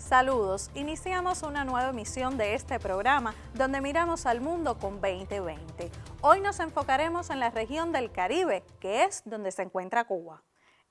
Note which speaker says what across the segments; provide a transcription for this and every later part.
Speaker 1: Saludos, iniciamos una nueva emisión de este programa donde miramos al mundo con 2020. Hoy nos enfocaremos en la región del Caribe, que es donde se encuentra Cuba.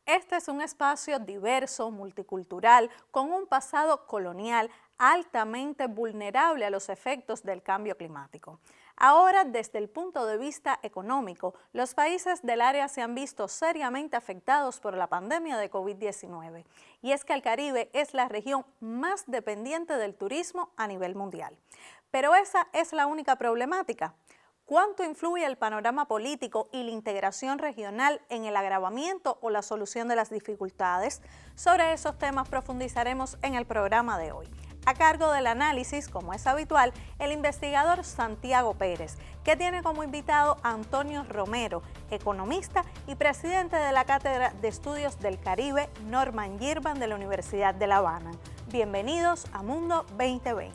Speaker 1: Este es un espacio diverso, multicultural, con un pasado colonial altamente vulnerable a los efectos del cambio climático. Ahora, desde el punto de vista económico, los países del área se han visto seriamente afectados por la pandemia de COVID-19. Y es que el Caribe es la región más dependiente del turismo a nivel mundial. Pero esa es la única problemática. ¿Cuánto influye el panorama político y la integración regional en el agravamiento o la solución de las dificultades? Sobre esos temas profundizaremos en el programa de hoy. A cargo del análisis, como es habitual, el investigador Santiago Pérez, que tiene como invitado a Antonio Romero, economista y presidente de la Cátedra de Estudios del Caribe Norman Girvan de la Universidad de La Habana. Bienvenidos a Mundo 2020.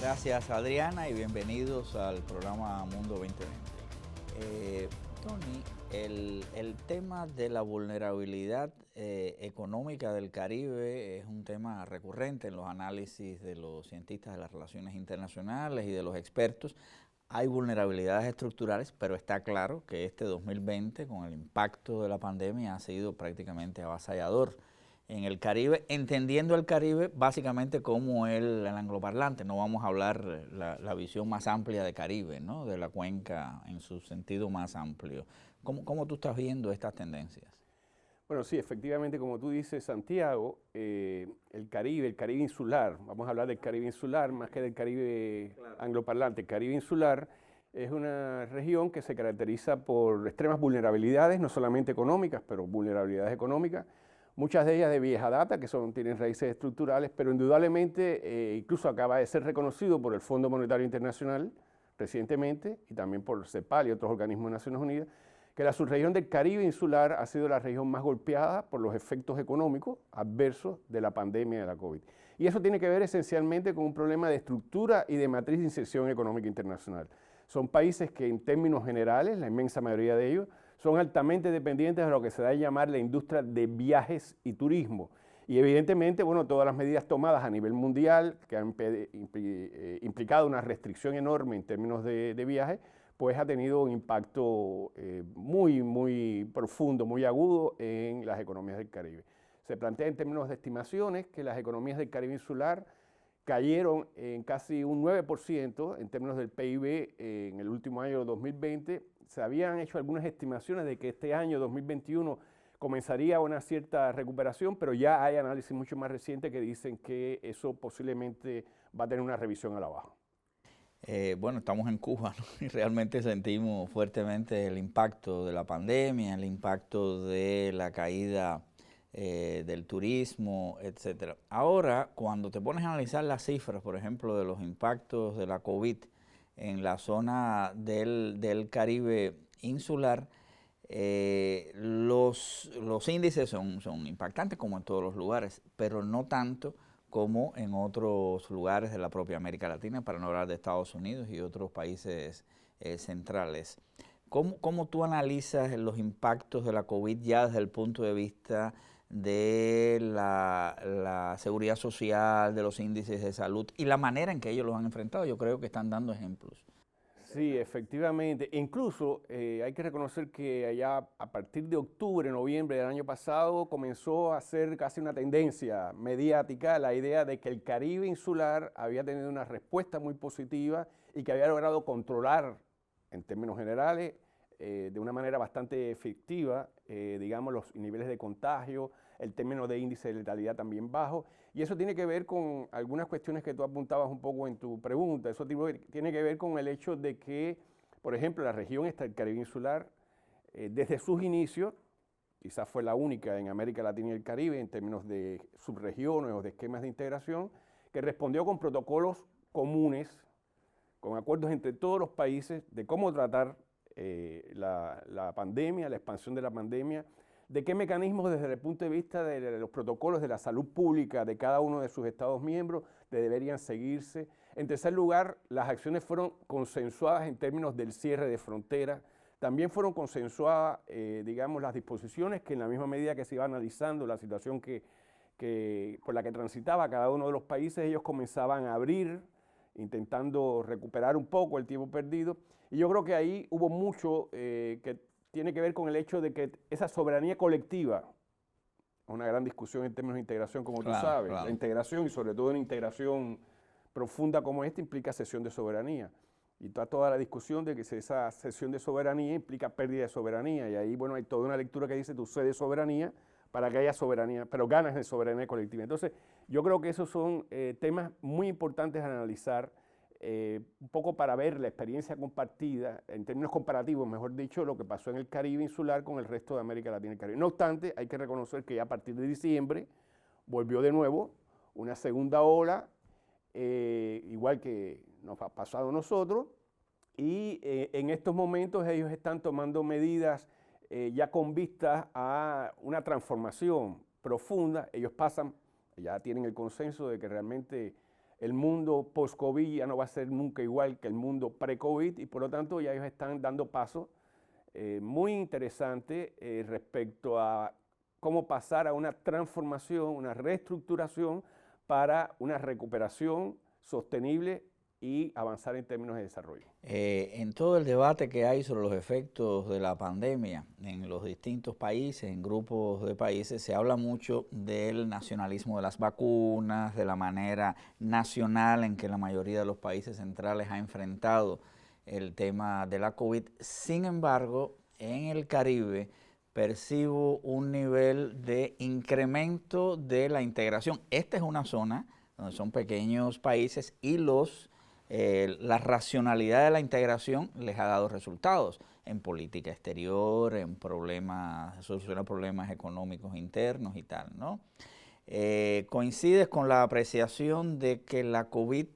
Speaker 2: Gracias, Adriana, y bienvenidos al programa Mundo 2020. Tony, el tema de la vulnerabilidad económica del Caribe es un tema recurrente en los análisis de los cientistas de las relaciones internacionales y de los expertos. Hay vulnerabilidades estructurales, pero está claro que este 2020, con el impacto de la pandemia, ha sido prácticamente avasallador en el Caribe, entendiendo el Caribe básicamente como el angloparlante. No vamos a hablar la visión más amplia de Caribe, ¿no? De la cuenca en su sentido más amplio. ¿Cómo tú estás viendo estas tendencias?
Speaker 3: Bueno, sí, efectivamente, como tú dices, Santiago, el Caribe insular, vamos a hablar del Caribe insular más que del Caribe angloparlante. El Caribe insular es una región que se caracteriza por extremas vulnerabilidades, no solamente económicas, pero vulnerabilidades económicas, muchas de ellas de vieja data, que tienen raíces estructurales, pero indudablemente incluso acaba de ser reconocido por el Fondo Monetario Internacional recientemente, y también por CEPAL y otros organismos de Naciones Unidas, que la subregión del Caribe insular ha sido la región más golpeada por los efectos económicos adversos de la pandemia de la COVID. Y eso tiene que ver esencialmente con un problema de estructura y de matriz de inserción económica internacional. Son países que en términos generales, la inmensa mayoría de ellos, son altamente dependientes de lo que se da a llamar la industria de viajes y turismo. Y evidentemente, bueno, todas las medidas tomadas a nivel mundial que han implicado una restricción enorme en términos de viajes, pues ha tenido un impacto muy profundo, muy agudo en las economías del Caribe. Se plantea en términos de estimaciones que las economías del Caribe insular cayeron en casi un 9% en términos del PIB en el último año 2020. Se habían hecho algunas estimaciones de que este año 2021 comenzaría una cierta recuperación, pero ya hay análisis mucho más recientes que dicen que eso posiblemente va a tener una revisión a la baja.
Speaker 2: Bueno, estamos en Cuba, ¿no? Y realmente sentimos fuertemente el impacto de la pandemia, el impacto de la caída del turismo, etcétera. Ahora, cuando te pones a analizar las cifras, por ejemplo, de los impactos de la COVID en la zona del Caribe insular, los índices son impactantes como en todos los lugares, pero no tanto como en otros lugares de la propia América Latina, para no hablar de Estados Unidos y otros países centrales. ¿Cómo tú analizas los impactos de la COVID ya desde el punto de vista de la seguridad social, de los índices de salud y la manera en que ellos los han enfrentado? Yo creo que están dando ejemplos.
Speaker 3: Sí, efectivamente. Incluso hay que reconocer que allá a partir de octubre, noviembre del año pasado comenzó a ser casi una tendencia mediática la idea de que el Caribe insular había tenido una respuesta muy positiva y que había logrado controlar, en términos generales, de una manera bastante efectiva, digamos, los niveles de contagio, el término de índice de letalidad también bajo, y eso tiene que ver con algunas cuestiones que tú apuntabas un poco en tu pregunta. Eso tiene que ver con el hecho de que, por ejemplo, la región del Caribe insular, desde sus inicios, quizás fue la única en América Latina y el Caribe en términos de subregiones o de esquemas de integración, que respondió con protocolos comunes, con acuerdos entre todos los países de cómo tratar la pandemia, la expansión de la pandemia, de qué mecanismos desde el punto de vista de los protocolos de la salud pública de cada uno de sus Estados miembros deberían seguirse. En tercer lugar, las acciones fueron consensuadas en términos del cierre de fronteras. También fueron consensuadas, digamos, las disposiciones que en la misma medida que se iba analizando la situación que por la que transitaba cada uno de los países, ellos comenzaban a abrir, intentando recuperar un poco el tiempo perdido. Y yo creo que ahí hubo mucho que tiene que ver con el hecho de que esa soberanía colectiva, una gran discusión en términos de integración, como tú sabes, la integración y sobre todo una integración profunda como esta implica cesión de soberanía. Y está toda la discusión de que esa cesión de soberanía implica pérdida de soberanía. Y ahí, bueno, hay toda una lectura que dice tú cedes soberanía para que haya soberanía, pero ganas de soberanía colectiva. Entonces, yo creo que esos son temas muy importantes a analizar, un poco para ver la experiencia compartida, en términos comparativos, mejor dicho, lo que pasó en el Caribe insular con el resto de América Latina y el Caribe. No obstante, hay que reconocer que ya a partir de diciembre volvió de nuevo una segunda ola, igual que nos ha pasado a nosotros, y en estos momentos ellos están tomando medidas ya con vistas a una transformación profunda. Ellos ya tienen el consenso de que realmente el mundo post-COVID ya no va a ser nunca igual que el mundo pre-COVID, y por lo tanto ya ellos están dando pasos muy interesantes respecto a cómo pasar a una transformación, una reestructuración para una recuperación sostenible y avanzar en términos de desarrollo.
Speaker 2: En todo el debate que hay sobre los efectos de la pandemia en los distintos países, en grupos de países, se habla mucho del nacionalismo de las vacunas, de la manera nacional en que la mayoría de los países centrales ha enfrentado el tema de la COVID. Sin embargo, en el Caribe percibo un nivel de incremento de la integración. Esta es una zona donde son pequeños países y la racionalidad de la integración les ha dado resultados en política exterior, en solucionar problemas económicos internos y tal, ¿no? ¿Coincides con la apreciación de que la COVID,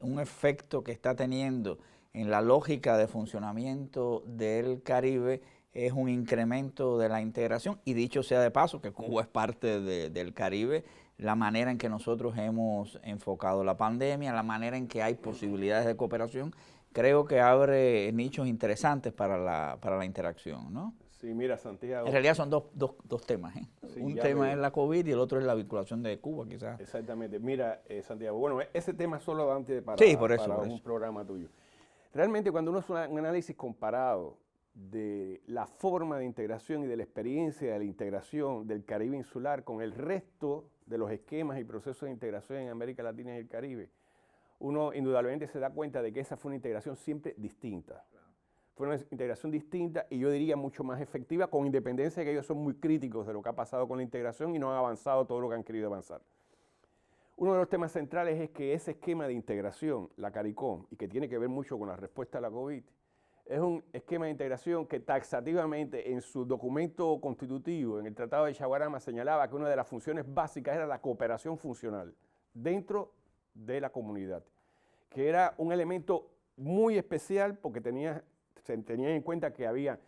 Speaker 2: un efecto que está teniendo en la lógica de funcionamiento del Caribe, es un incremento de la integración? Y dicho sea de paso, que Cuba es parte del Caribe, la manera en que nosotros hemos enfocado la pandemia, la manera en que hay posibilidades de cooperación, creo que abre nichos interesantes para la interacción, ¿no?
Speaker 3: Sí, mira, Santiago.
Speaker 2: En realidad son dos temas, ¿eh?
Speaker 3: Sí,
Speaker 2: un tema es la COVID y el otro es la vinculación de Cuba, quizás.
Speaker 3: Exactamente. Mira, Santiago, bueno, ese tema solo antes para un programa tuyo. Realmente cuando uno hace un análisis comparado de la forma de integración y de la experiencia de la integración del Caribe insular con el resto de los esquemas y procesos de integración en América Latina y el Caribe, uno indudablemente se da cuenta de que esa fue una integración siempre distinta. Fue una integración distinta y yo diría mucho más efectiva, con independencia de que ellos son muy críticos de lo que ha pasado con la integración y no han avanzado todo lo que han querido avanzar. Uno de los temas centrales es que ese esquema de integración, la CARICOM, y que tiene que ver mucho con la respuesta a la COVID, es un esquema de integración que taxativamente en su documento constitutivo, en el Tratado de Chaguarama, señalaba que una de las funciones básicas era la cooperación funcional dentro de la comunidad, que era un elemento muy especial porque se tenía en cuenta que había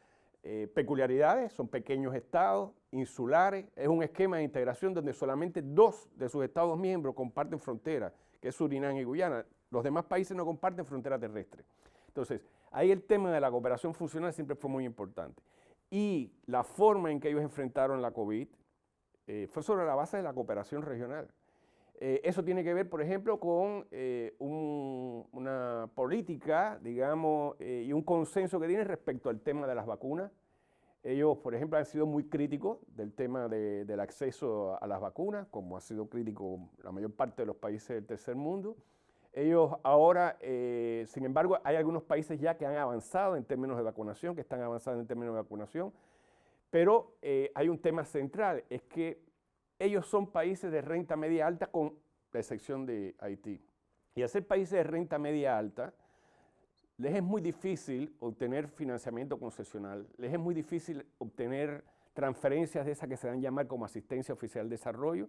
Speaker 3: peculiaridades, son pequeños estados, insulares, es un esquema de integración donde solamente 2 de sus estados miembros comparten frontera, que es Surinam y Guyana. Los demás países no comparten frontera terrestre. Entonces, ahí el tema de la cooperación funcional siempre fue muy importante. Y la forma en que ellos enfrentaron la COVID fue sobre la base de la cooperación regional. Eso tiene que ver, por ejemplo, con una política, digamos, y un consenso que tienen respecto al tema de las vacunas. Ellos, por ejemplo, han sido muy críticos del tema del acceso a las vacunas, como ha sido crítico la mayor parte de los países del tercer mundo. Ellos ahora, sin embargo, hay algunos países ya que han avanzado en términos de vacunación, que están avanzando en términos de vacunación, pero hay un tema central, es que ellos son países de renta media alta con la excepción de Haití. Y al ser países de renta media alta, les es muy difícil obtener financiamiento concesional, les es muy difícil obtener transferencias de esas que se dan a llamar como asistencia oficial de desarrollo,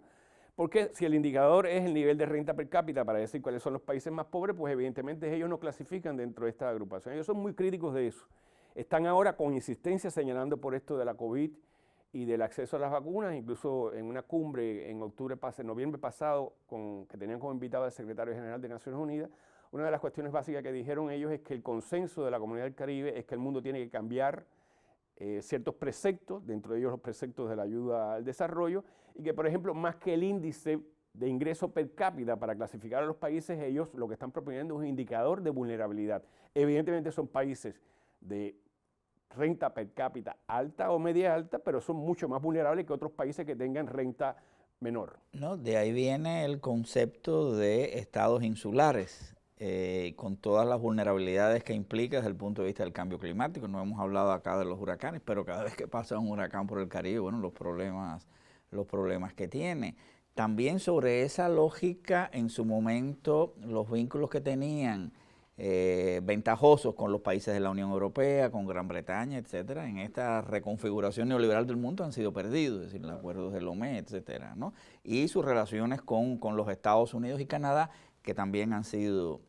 Speaker 3: porque si el indicador es el nivel de renta per cápita para decir cuáles son los países más pobres, pues evidentemente ellos no clasifican dentro de esta agrupación. Ellos son muy críticos de eso. Están ahora con insistencia señalando por esto de la COVID y del acceso a las vacunas, incluso en una cumbre en noviembre pasado, que tenían como invitado al secretario general de Naciones Unidas, una de las cuestiones básicas que dijeron ellos es que el consenso de la comunidad del Caribe es que el mundo tiene que cambiar ciertos preceptos, dentro de ellos los preceptos de la ayuda al desarrollo, y que, por ejemplo, más que el índice de ingreso per cápita para clasificar a los países, ellos lo que están proponiendo es un indicador de vulnerabilidad. Evidentemente son países de renta per cápita alta o media alta, pero son mucho más vulnerables que otros países que tengan renta menor.
Speaker 2: No, de ahí viene el concepto de estados insulares, con todas las vulnerabilidades que implica desde el punto de vista del cambio climático. No hemos hablado acá de los huracanes, pero cada vez que pasa un huracán por el Caribe, bueno, los problemas que tiene. También sobre esa lógica, en su momento, los vínculos que tenían ventajosos con los países de la Unión Europea, con Gran Bretaña, etcétera, en esta reconfiguración neoliberal del mundo han sido perdidos, es decir, los acuerdos de Lomé, etcétera, ¿no? Y sus relaciones con los Estados Unidos y Canadá, que también han sido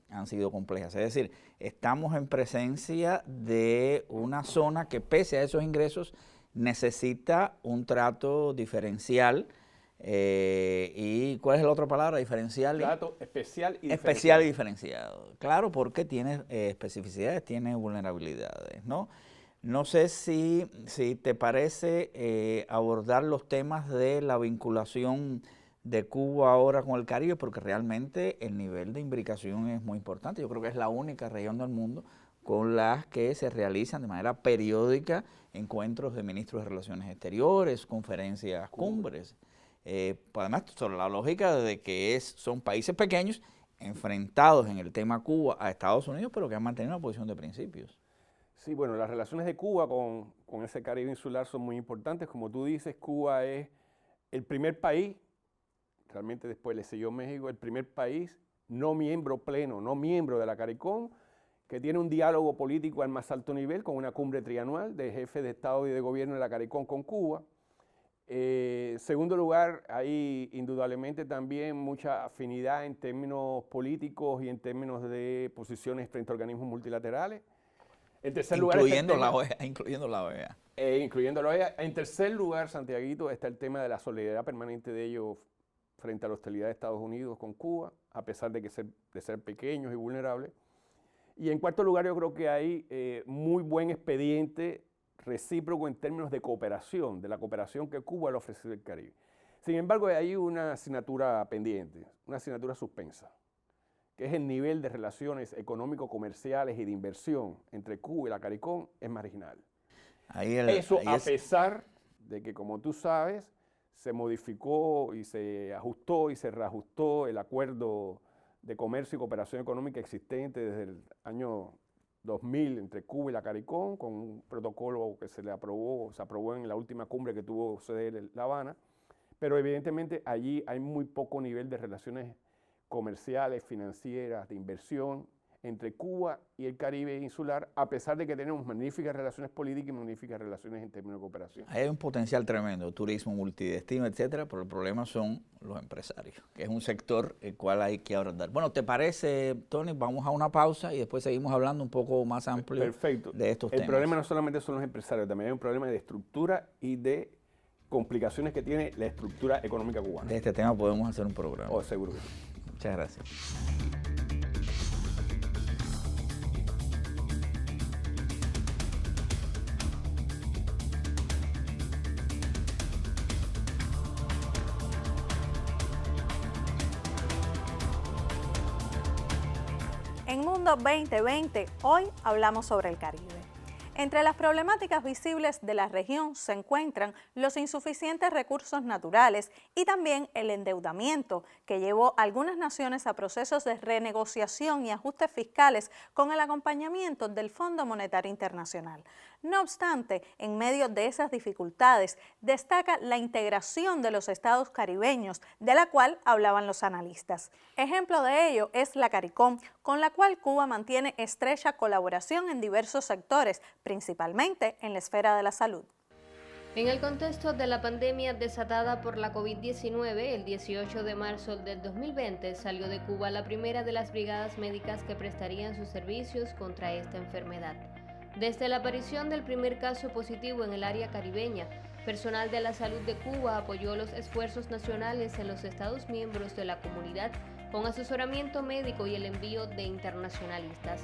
Speaker 2: complejas. Es decir, estamos en presencia de una zona que, pese a esos ingresos, necesita un trato diferencial. ¿Y cuál es la otra palabra? Diferencial.
Speaker 3: Trato especial y diferenciado.
Speaker 2: Especial y diferenciado. Claro, porque tiene especificidades, tiene vulnerabilidades, ¿no? No sé si te parece abordar los temas de la vinculación de Cuba ahora con el Caribe, porque realmente el nivel de imbricación es muy importante. Yo creo que es la única región del mundo con las que se realizan de manera periódica encuentros de ministros de Relaciones Exteriores, conferencias, cumbres. Además, sobre la lógica de que son países pequeños enfrentados en el tema Cuba a Estados Unidos, pero que han mantenido una posición de principios.
Speaker 3: Sí, bueno, las relaciones de Cuba con ese Caribe insular son muy importantes. Como tú dices, Cuba es el primer país, realmente después le siguió México, el primer país no miembro pleno, no miembro de la CARICOM, que tiene un diálogo político al más alto nivel con una cumbre trianual de jefes de Estado y de Gobierno de la CARICOM con Cuba. Segundo lugar, hay indudablemente también mucha afinidad en términos políticos y en términos de posiciones frente a organismos multilaterales. En tercer lugar,
Speaker 2: incluyendo la OEA. Incluyendo la
Speaker 3: OEA. En tercer lugar, Santiaguito, está el tema de la solidaridad permanente de ellos frente a la hostilidad de Estados Unidos con Cuba, a pesar de ser pequeños y vulnerables. Y en cuarto lugar, yo creo que hay muy buen expediente recíproco en términos de cooperación, de la cooperación que Cuba le ofrece al Caribe. Sin embargo, hay una asignatura pendiente, una asignatura suspensa, que es el nivel de relaciones económico-comerciales y de inversión entre Cuba y la CARICOM es marginal. Eso a pesar de que, como tú sabes, se modificó y se ajustó y se reajustó el acuerdo de comercio y cooperación económica existente desde el año 2000 entre Cuba y la CARICOM, con un protocolo que se aprobó en la última cumbre que tuvo sede en La Habana, pero evidentemente allí hay muy poco nivel de relaciones comerciales, financieras, de inversión entre Cuba y el Caribe insular, a pesar de que tenemos magníficas relaciones políticas y magníficas relaciones en términos de cooperación.
Speaker 2: Hay un potencial tremendo, turismo, multidestino, etcétera, pero el problema son los empresarios, que es un sector el cual hay que abordar. Bueno, ¿te parece, Tony? Vamos a una pausa y después seguimos hablando un poco más amplio de estos temas.
Speaker 3: El problema no solamente son los empresarios, también hay un problema de estructura y de complicaciones que tiene la estructura económica cubana.
Speaker 2: De este tema podemos hacer un programa.
Speaker 3: Oh, seguro que sí.
Speaker 2: Muchas gracias.
Speaker 1: En Mundo 2020, hoy hablamos sobre el Caribe. Entre las problemáticas visibles de la región se encuentran los insuficientes recursos naturales y también el endeudamiento que llevó a algunas naciones a procesos de renegociación y ajustes fiscales con el acompañamiento del Fondo Monetario Internacional. No obstante, en medio de esas dificultades, destaca la integración de los estados caribeños, de la cual hablaban los analistas. Ejemplo de ello es la CARICOM, con la cual Cuba mantiene estrecha colaboración en diversos sectores, principalmente en la esfera de la salud.
Speaker 4: En el contexto de la pandemia desatada por la COVID-19, el 18 de marzo del 2020 salió de Cuba la primera de las brigadas médicas que prestarían sus servicios contra esta enfermedad. Desde la aparición del primer caso positivo en el área caribeña, personal de la salud de Cuba apoyó los esfuerzos nacionales en los Estados miembros de la comunidad con asesoramiento médico y el envío de internacionalistas.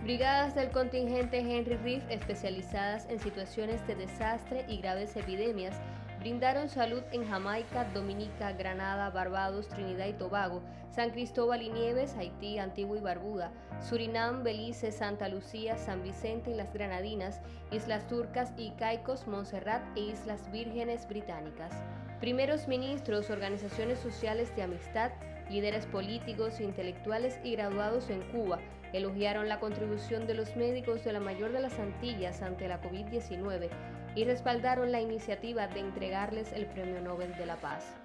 Speaker 4: Brigadas del contingente Henry Reef especializadas en situaciones de desastre y graves epidemias brindaron salud en Jamaica, Dominica, Granada, Barbados, Trinidad y Tobago, San Cristóbal y Nieves, Haití, Antigua y Barbuda, Surinam, Belice, Santa Lucía, San Vicente y las Granadinas, Islas Turcas y Caicos, Montserrat e Islas Vírgenes Británicas. Primeros ministros, organizaciones sociales de amistad, líderes políticos, intelectuales y graduados en Cuba elogiaron la contribución de los médicos de la mayor de las Antillas ante la COVID-19 y respaldaron la iniciativa de entregarles el Premio Nobel de la Paz.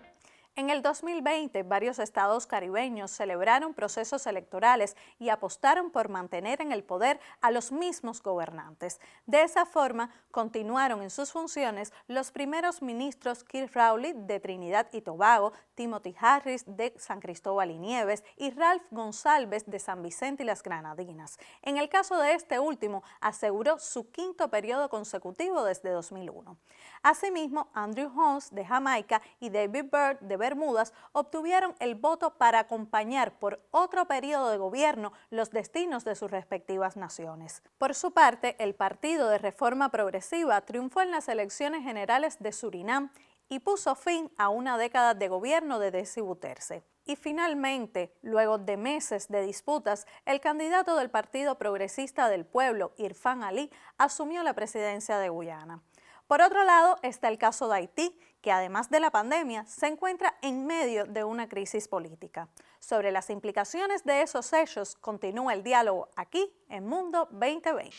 Speaker 1: En el 2020, varios estados caribeños celebraron procesos electorales y apostaron por mantener en el poder a los mismos gobernantes. De esa forma, continuaron en sus funciones los primeros ministros Keith Rowley de Trinidad y Tobago, Timothy Harris de San Cristóbal y Nieves y Ralph Gonsalves de San Vicente y las Granadinas. En el caso de este último, aseguró su quinto periodo consecutivo desde 2001. Asimismo, Andrew Holmes de Jamaica y David Byrd de Bermudas obtuvieron el voto para acompañar por otro periodo de gobierno los destinos de sus respectivas naciones. Por su parte, el Partido de Reforma Progresiva triunfó en las elecciones generales de Surinam y puso fin a una década de gobierno de Desi Bouterse. Y finalmente, luego de meses de disputas, el candidato del Partido Progresista del Pueblo, Irfan Ali, asumió la presidencia de Guyana. Por otro lado está el caso de Haití, que además de la pandemia se encuentra en medio de una crisis política. Sobre las implicaciones de esos hechos continúa el diálogo aquí en Mundo 2020.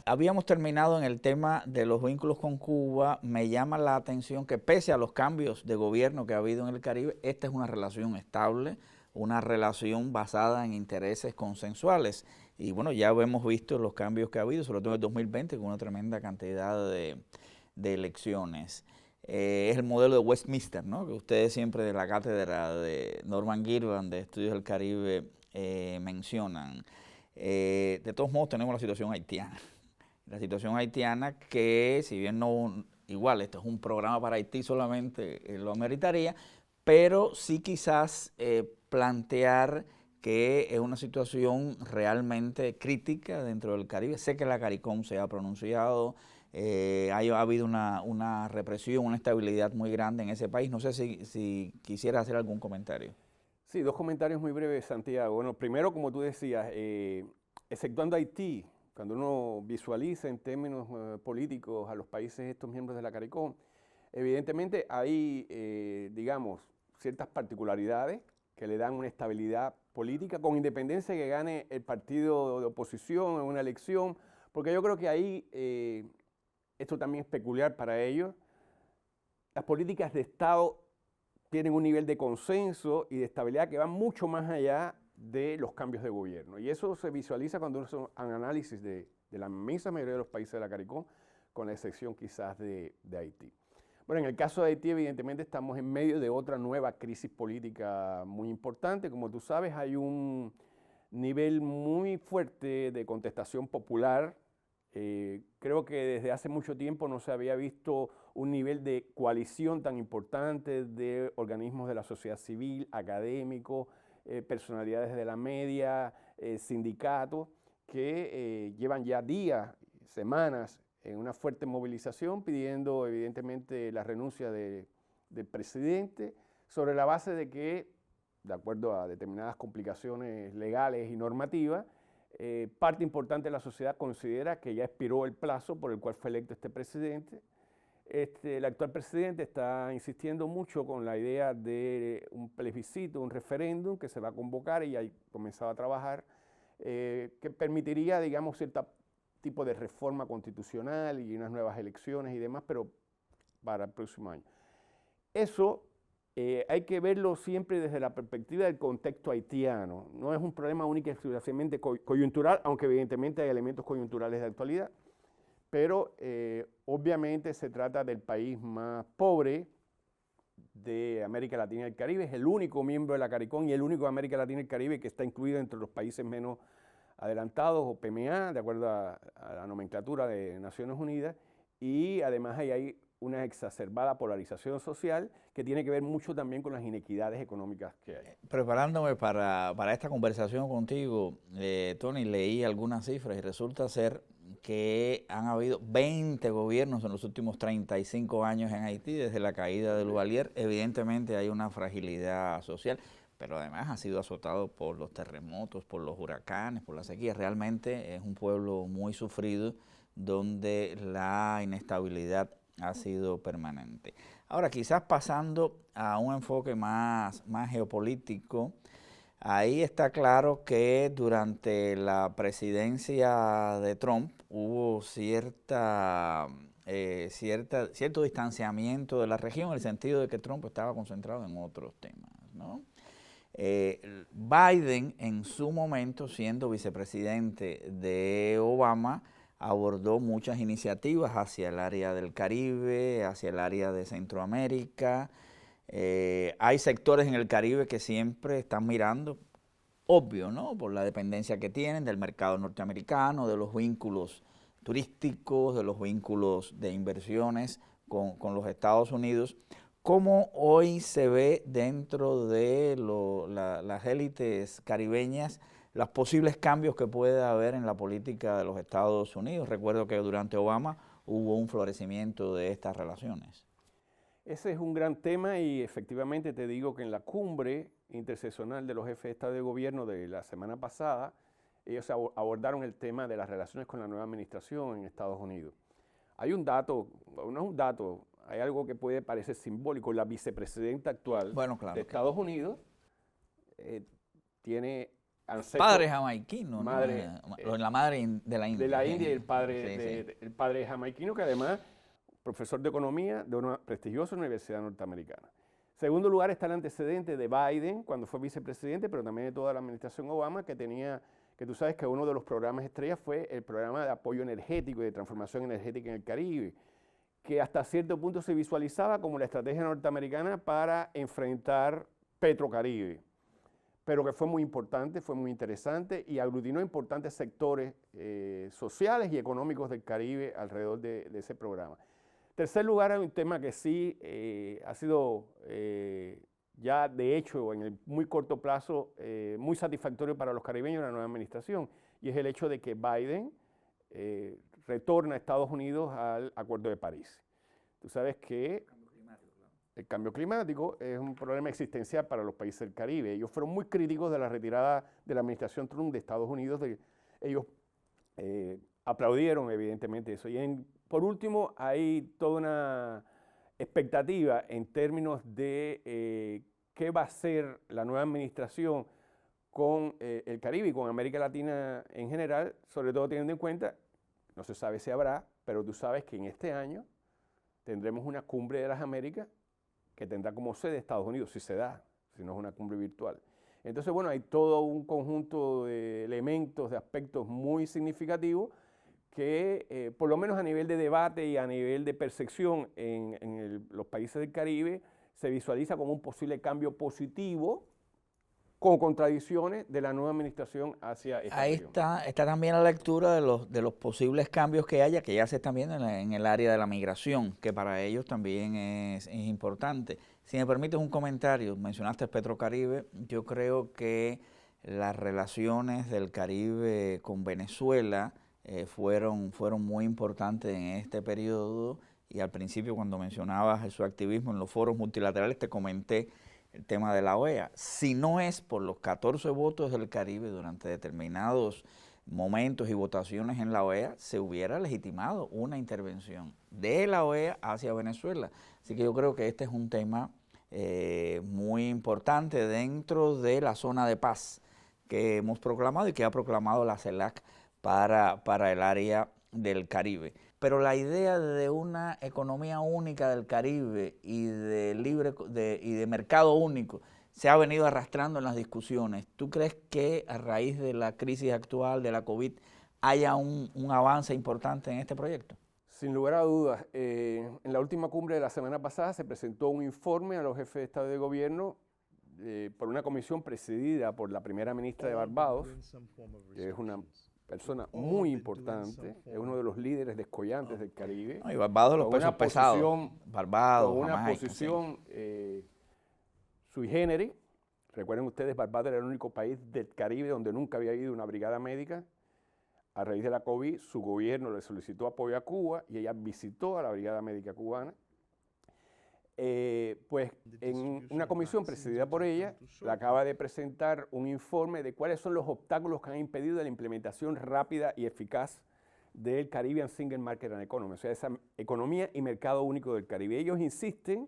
Speaker 2: Habíamos terminado en el tema de los vínculos con Cuba. Me llama la atención que pese a los cambios de gobierno que ha habido en el Caribe, esta es una relación estable, una relación basada en intereses consensuales. Y bueno, ya hemos visto los cambios que ha habido, sobre todo en el 2020, con una tremenda cantidad de elecciones. Es el modelo de Westminster, ¿no?, que ustedes siempre de la cátedra de Norman Girvan de Estudios del Caribe mencionan. De todos modos tenemos la situación haitiana. La situación haitiana que, si bien no, igual esto es un programa para Haití solamente, lo ameritaría, pero sí quizás plantear que es una situación realmente crítica dentro del Caribe. Sé que la CARICOM se ha pronunciado, ha habido una represión, una estabilidad muy grande en ese país. No sé si quisiera hacer algún comentario.
Speaker 3: Sí, dos comentarios muy breves, Santiago. Bueno, primero, como tú decías, exceptuando Haití, cuando uno visualiza en términos políticos a los países estos miembros de la CARICOM, evidentemente hay, digamos, ciertas particularidades que le dan una estabilidad política, con independencia de que gane el partido de oposición en una elección, porque yo creo que ahí, esto también es peculiar para ellos, las políticas de Estado tienen un nivel de consenso y de estabilidad que va mucho más allá de los cambios de gobierno. Y eso se visualiza cuando uno hace un análisis de la inmensa mayoría de los países de la CARICOM, con la excepción quizás de Haití. Bueno, en el caso de Haití, evidentemente, estamos en medio de otra nueva crisis política muy importante. Como tú sabes, hay un nivel muy fuerte de contestación popular. Creo que desde hace mucho tiempo no se había visto un nivel de coalición tan importante de organismos de la sociedad civil, académicos, personalidades de la media, sindicatos, que llevan ya días, semanas, en una fuerte movilización pidiendo evidentemente la renuncia del presidente, sobre la base de que, de acuerdo a determinadas complicaciones legales y normativas, parte importante de la sociedad considera que ya expiró el plazo por el cual fue electo este presidente. El actual presidente está insistiendo mucho con la idea de un plebiscito, un referéndum que se va a convocar y ya ha comenzado a trabajar, que permitiría, digamos, cierto tipo de reforma constitucional y unas nuevas elecciones y demás, pero para el próximo año. Eso hay que verlo siempre desde la perspectiva del contexto haitiano. No es un problema único y exclusivamente coyuntural, aunque evidentemente hay elementos coyunturales de actualidad, pero obviamente se trata del país más pobre de América Latina y el Caribe. Es el único miembro de la CARICOM y el único de América Latina y el Caribe que está incluido entre los países menos adelantados o PMA, de acuerdo a la nomenclatura de Naciones Unidas, y además hay una exacerbada polarización social que tiene que ver mucho también con las inequidades económicas que hay.
Speaker 2: Preparándome para esta conversación contigo, Tony, leí algunas cifras y resulta ser que han habido 20 gobiernos en los últimos 35 años en Haití desde la caída de Duvalier. Evidentemente hay una fragilidad social, pero además ha sido azotado por los terremotos, por los huracanes, por la sequía. Realmente es un pueblo muy sufrido donde la inestabilidad ha sido permanente. Ahora, quizás pasando a un enfoque más geopolítico, ahí está claro que durante la presidencia de Trump hubo cierto distanciamiento de la región, en el sentido de que Trump estaba concentrado en otros temas, ¿no? Biden, en su momento, siendo vicepresidente de Obama, abordó muchas iniciativas hacia el área del Caribe, hacia el área de Centroamérica. Hay sectores en el Caribe que siempre están mirando, obvio, ¿no?, por la dependencia que tienen del mercado norteamericano, de los vínculos turísticos, de los vínculos de inversiones con los Estados Unidos. ¿Cómo hoy se ve dentro de las élites caribeñas los posibles cambios que puede haber en la política de los Estados Unidos? Recuerdo que durante Obama hubo un florecimiento de estas relaciones.
Speaker 3: Ese es un gran tema y efectivamente te digo que en la cumbre interseccional de los jefes de Estado y de Gobierno de la semana pasada, ellos abordaron el tema de las relaciones con la nueva administración en Estados Unidos. Hay un dato, no es un dato, hay algo que puede parecer simbólico. La vicepresidenta actual de Estados Unidos tiene ancestros.
Speaker 2: Padre jamaiquino,
Speaker 3: madre,
Speaker 2: ¿no? La madre de la India.
Speaker 3: De la India y el padre jamaiquino, que además profesor de economía de una prestigiosa universidad norteamericana. En segundo lugar está el antecedente de Biden cuando fue vicepresidente, pero también de toda la administración Obama, que tú sabes que uno de los programas estrellas fue el programa de apoyo energético y de transformación energética en el Caribe, que hasta cierto punto se visualizaba como la estrategia norteamericana para enfrentar Petrocaribe, pero que fue muy importante, fue muy interesante y aglutinó importantes sectores sociales y económicos del Caribe alrededor de ese programa. En tercer lugar, hay un tema que sí ha sido ya de hecho en el muy corto plazo muy satisfactorio para los caribeños y la nueva administración, y es el hecho de que Biden retorna a Estados Unidos al Acuerdo de París. Tú sabes que el cambio climático es un problema existencial para los países del Caribe. Ellos fueron muy críticos de la retirada de la administración Trump de Estados Unidos. Ellos aplaudieron evidentemente eso. Y por último, hay toda una expectativa en términos de qué va a hacer la nueva administración con el Caribe y con América Latina en general, sobre todo teniendo en cuenta, no se sabe si habrá, pero tú sabes que en este año tendremos una cumbre de las Américas que tendrá como sede Estados Unidos, si se da, si no es una cumbre virtual. Entonces, bueno, hay todo un conjunto de elementos, de aspectos muy significativos que, por lo menos a nivel de debate y a nivel de percepción en los países del Caribe, se visualiza como un posible cambio positivo con contradicciones de la nueva administración hacia esta región.
Speaker 2: Está también la lectura de los posibles cambios que haya, que ya se están viendo en el área de la migración, que para ellos también es importante. Si me permites un comentario, mencionaste Petrocaribe, yo creo que las relaciones del Caribe con Venezuela fueron muy importantes en este periodo, y al principio cuando mencionabas su activismo en los foros multilaterales te comenté el tema de la OEA. Si no es por los 14 votos del Caribe durante determinados momentos y votaciones en la OEA, se hubiera legitimado una intervención de la OEA hacia Venezuela. Así que yo creo que este es un tema muy importante dentro de la zona de paz que hemos proclamado y que ha proclamado la CELAC para el área del Caribe. Pero la idea de una economía única del Caribe y de mercado único se ha venido arrastrando en las discusiones. ¿Tú crees que a raíz de la crisis actual de la COVID haya un avance importante en este proyecto?
Speaker 3: Sin lugar a dudas. En la última cumbre de la semana pasada se presentó un informe a los jefes de Estado y de Gobierno por una comisión presidida por la primera ministra de Barbados, que es una persona muy importante, es uno de los líderes descollantes del Caribe.
Speaker 2: No, y Barbados los
Speaker 3: con
Speaker 2: pesos
Speaker 3: una
Speaker 2: pesados.
Speaker 3: posición-
Speaker 2: Barbados,
Speaker 3: con una
Speaker 2: Jamaica, sí.
Speaker 3: posición sui generis. Recuerden ustedes, Barbados era el único país del Caribe donde nunca había habido una brigada médica. A raíz de la COVID, su gobierno le solicitó apoyo a Cuba y ella visitó a la brigada médica cubana. Pues en una comisión presidida por ella, le acaba de presentar un informe de cuáles son los obstáculos que han impedido la implementación rápida y eficaz del Caribbean Single Market and Economy, o sea, esa economía y mercado único del Caribe. Ellos insisten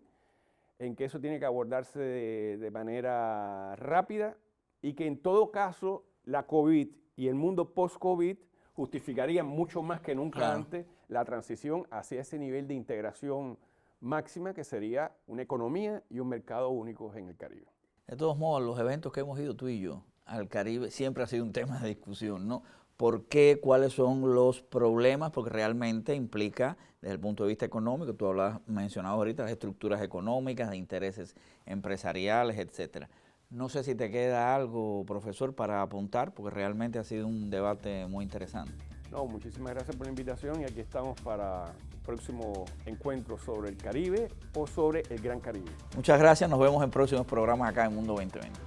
Speaker 3: en que eso tiene que abordarse de manera rápida y que en todo caso la COVID y el mundo post-COVID justificarían mucho más que nunca antes la transición hacia ese nivel de integración máxima que sería una economía y un mercado únicos en el Caribe.
Speaker 2: De todos modos, los eventos que hemos ido tú y yo al Caribe siempre ha sido un tema de discusión, ¿no? ¿Por qué? ¿Cuáles son los problemas? Porque realmente implica, desde el punto de vista económico, tú mencionabas ahorita las estructuras económicas, de intereses empresariales, etcétera. No sé si te queda algo, profesor, para apuntar, porque realmente ha sido un debate muy interesante.
Speaker 3: No, muchísimas gracias por la invitación y aquí estamos para el próximo encuentro sobre el Caribe o sobre el Gran Caribe.
Speaker 2: Muchas gracias, nos vemos en próximos programas acá en Mundo 2020.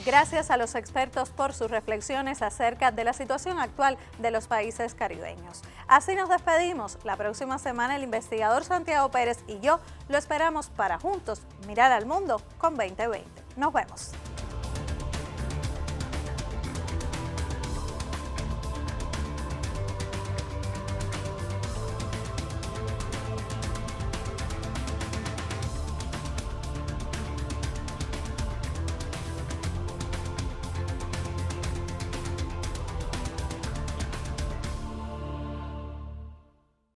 Speaker 1: Gracias a los expertos por sus reflexiones acerca de la situación actual de los países caribeños. Así nos despedimos. La próxima semana el investigador Santiago Pérez y yo lo esperamos para juntos mirar al mundo con 2020. Nos vemos.